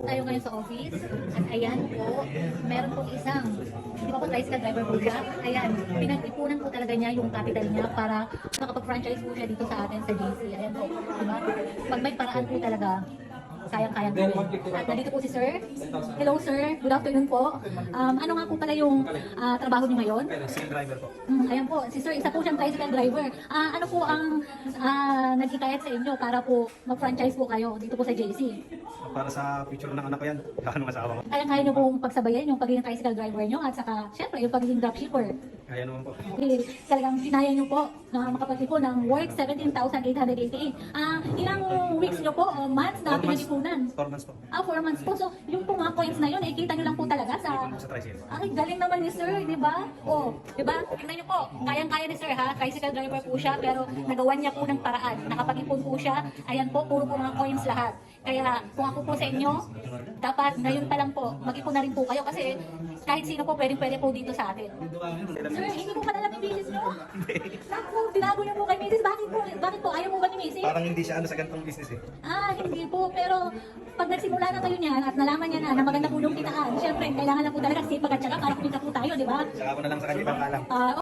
Tayo ngayon sa office at ayan po, meron po isang, di ba po tricycle driver po siya? Ayan, pinag-ipunan po talaga niya yung capital niya para makapag-franchise po siya dito sa atin sa JC. Ayan po, di ba? Pag may paraan po talaga, kayang-kayang gawin. At nandito po si Sir. Hello Sir, good afternoon po. Ano nga po pala yung trabaho niyo ngayon? Tricycle driver po. Ayan po, si Sir, isa po siyang tricycle driver. Ano po ang nag-hikayat sa inyo para po mag-franchise po kayo dito po sa JC? Para sa future ng anak ko yan, kaya ng asawa ko. Kaya niyo pong pagsabayan yung pagiging tricycle driver niyo at saka, syempre, yung pagiging dropshipper. Kaya naman po. Okay, talagang sinaya niyo po na makapag-ipon ng worth 17,888. Ilang weeks niyo po o months na 4 months. pinag-ipunan? 4 months po. 4 months po. So, yung po mga coins na yun, kita niyo lang po talaga sa... Sa tricycle. Ay, galing naman ni Sir, di ba? Di ba? Tingnan niyo po, kayang-kaya ni Sir ha. Tricycle driver po siya, pero nagawa niya po ng paraan. Nakapag-ipon po siya. Ayan po, puro po mga coins lahat. Kaya kung ako po sa inyo, dapat ngayon pa lang po, mag-ipon na rin po kayo kasi kahit sino po pwede po dito sa atin. Sir, hindi po padala ni Mrs. nyo? Naku, tinago niyo po kay Mrs. Bakit po? Ayaw mo ba ni Mrs.? Parang hindi siya sa ganitong business eh. Hindi po. Pero pag nagsimula na kayo niyan at nalaman niya na maganda po yung kitaan, syempre, kailangan na po talaga sipag at saka para kumita po tayo, di ba? Saka ko na lang sa kanya ipapaalam.